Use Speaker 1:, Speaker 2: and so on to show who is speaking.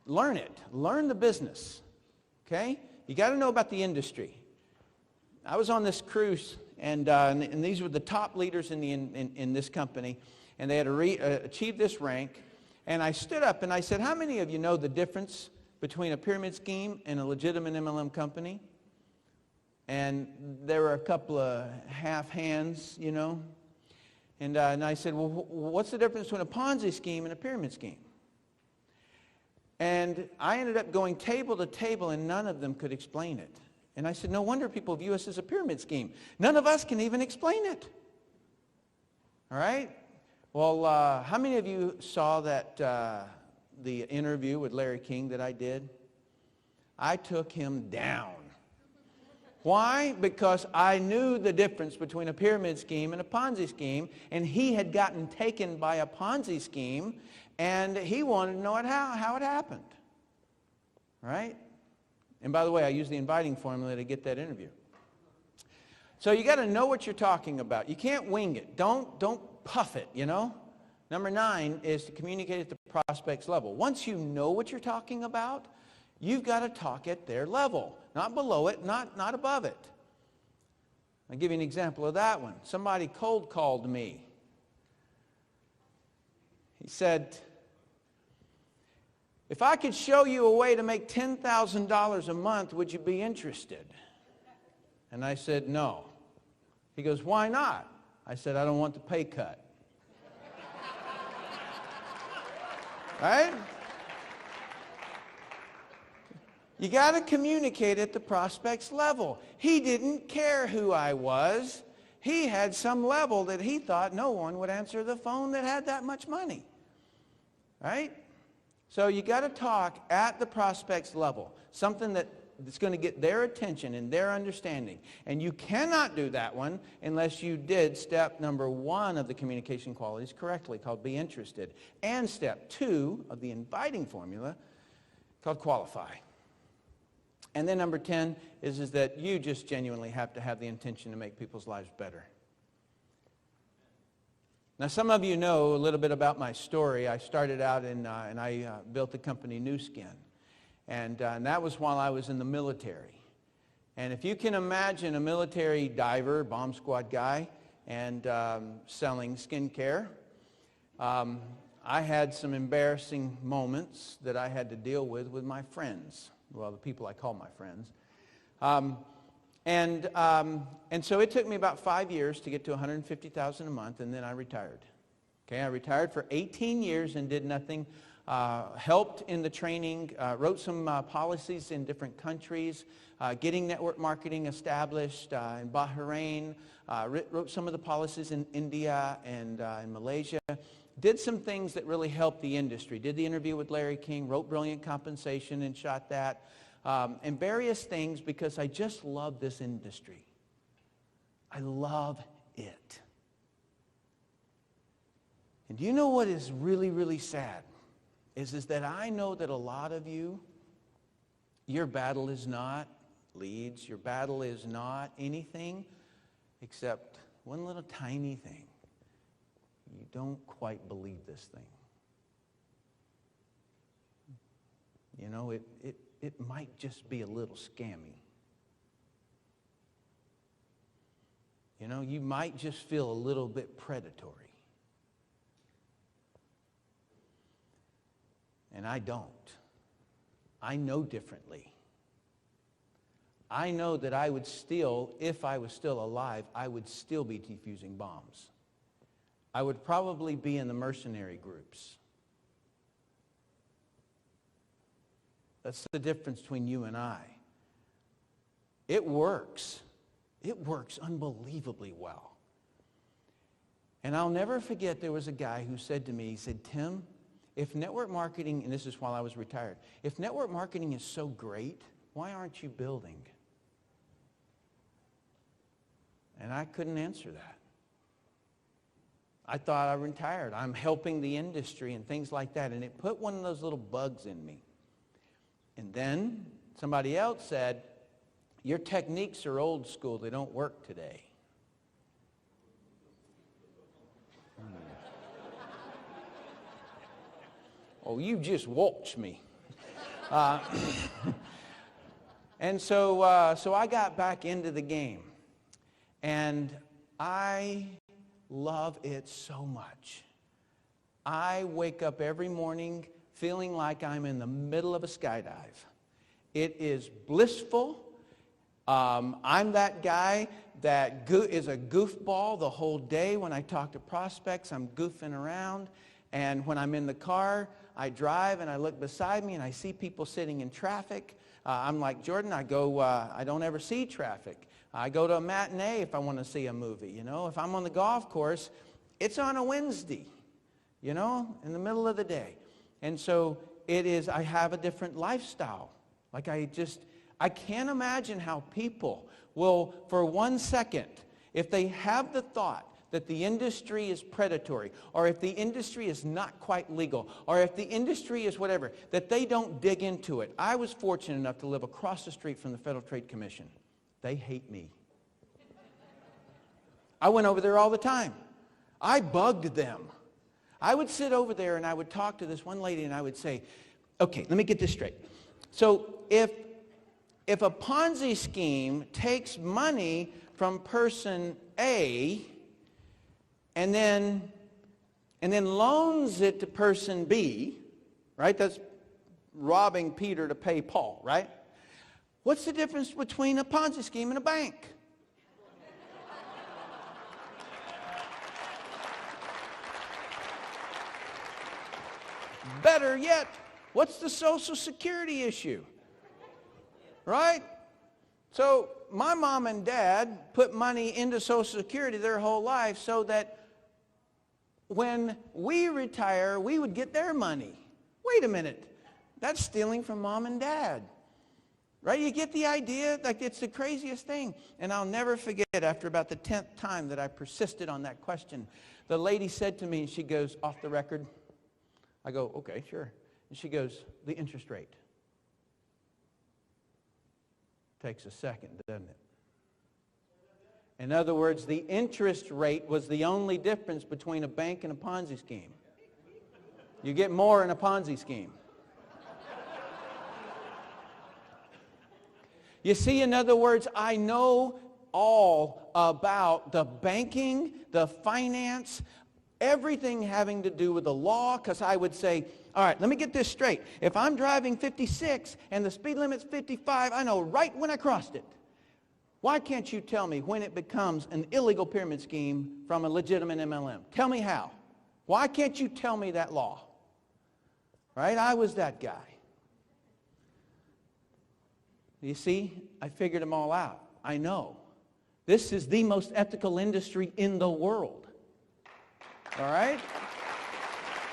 Speaker 1: learn it. Learn the business. Okay? You got to know about the industry. I was on this cruise, and these were the top leaders in this company, and they had achieved this rank. And I stood up and I said, how many of you know the difference between a pyramid scheme and a legitimate MLM company? And there were a couple of half hands, you know. And I said, well, what's the difference between a Ponzi scheme and a pyramid scheme? And I ended up going table to table, and none of them could explain it. And I said, no wonder people view us as a pyramid scheme. None of us can even explain it. All right? Well, how many of you saw that the interview with Larry King that I did? I took him down. Why? Because I knew the difference between a pyramid scheme and a Ponzi scheme, and he had gotten taken by a Ponzi scheme, and he wanted to know how it happened. Right? And by the way, I used the inviting formula to get that interview. So you got to know what you're talking about. You can't wing it. Don't puff it, you know. Number 9 is to communicate at the prospect's level. Once you know what you're talking about, you've got to talk at their level. Not below it, not above it. I'll give you an example of that one. Somebody cold called me. He said, if I could show you a way to make $10,000 a month, would you be interested? And I said, no. He goes, why not? I said, I don't want the pay cut. Right? You got to communicate at the prospect's level. He didn't care who I was. He had some level that he thought no one would answer the phone that had that much money. Right? So you got to talk at the prospect's level. Something that's going to get their attention and their understanding. And you cannot do that one unless you did step number 1 of the communication qualities correctly, called be interested. And step 2 of the inviting formula, called qualify. And then number 10 is that you just genuinely have to have the intention to make people's lives better. Now, some of you know a little bit about my story. I started out and I built the company New Skin. And that was while I was in the military. And if you can imagine a military diver, bomb squad guy, and selling skincare, I had some embarrassing moments that I had to deal with my friends. Well, the people I call my friends. And so it took me about 5 years to get to $150,000 a month, and then I retired. Okay, I retired for 18 years and did nothing. Helped in the training, wrote some policies in different countries, getting network marketing established in Bahrain, wrote some of the policies in India and in Malaysia. Did some things that really helped the industry. Did the interview with Larry King, wrote Brilliant Compensation and shot that. And various things because I just love this industry. I love it. And do you know what is really, really sad? Is that I know that a lot of you, your battle is not leads. Your battle is not anything except one little tiny thing. You don't quite believe this thing. You know, it might just be a little scammy. You know, you might just feel a little bit predatory. And I don't. I know differently. I know that I would still, if I was still alive, I would still be defusing bombs. I would probably be in the mercenary groups. That's the difference between you and I. It works. It works unbelievably well. And I'll never forget there was a guy who said to me, he said, Tim, if network marketing, and this is while I was retired, if network marketing is so great, why aren't you building? And I couldn't answer that. I thought I retired. I'm helping the industry and things like that. And it put one of those little bugs in me. And then somebody else said, your techniques are old school. They don't work today. Oh, you just watch me. Uh, and so, so I got back into the game. And I love it so much. I wake up every morning feeling like I'm in the middle of a skydive. It is blissful. I'm that guy that is a goofball the whole day. When I talk to prospects, I'm goofing around. And when I'm in the car, I drive and I look beside me and I see people sitting in traffic. I'm like Jordan, I don't ever see traffic. I go to a matinee if I want to see a movie, you know. If I'm on the golf course, it's on a Wednesday, you know, in the middle of the day. And so I have a different lifestyle. Like I can't imagine how people will, for 1 second, if they have the thought that the industry is predatory, or if the industry is not quite legal, or if the industry is whatever, that they don't dig into it. I was fortunate enough to live across the street from the Federal Trade Commission. They hate me. I went over there all the time. I bugged them. I would sit over there and I would talk to this one lady and I would say, okay, let me get this straight. So if a Ponzi scheme takes money from person A and then loans it to person B, right? That's robbing Peter to pay Paul, right? What's the difference between a Ponzi scheme and a bank? Better yet, what's the Social Security issue? Right? So my mom and dad put money into Social Security their whole life so that when we retire, we would get their money. Wait a minute. That's stealing from mom and dad. Right? You get the idea? Like, it's the craziest thing. And I'll never forget, after about the 10th time that I persisted on that question, the lady said to me, she goes, off the record. I go, okay, sure. And she goes, the interest rate. Takes a second, doesn't it? In other words, the interest rate was the only difference between a bank and a Ponzi scheme. You get more in a Ponzi scheme. You see, in other words, I know all about the banking, the finance, everything having to do with the law, because I would say, all right, let me get this straight. If I'm driving 56 and the speed limit's 55, I know right when I crossed it. Why can't you tell me when it becomes an illegal pyramid scheme from a legitimate MLM? Tell me how. Why can't you tell me that law? Right? I was that guy. You see, I figured them all out. I know. This is the most ethical industry in the world. All right?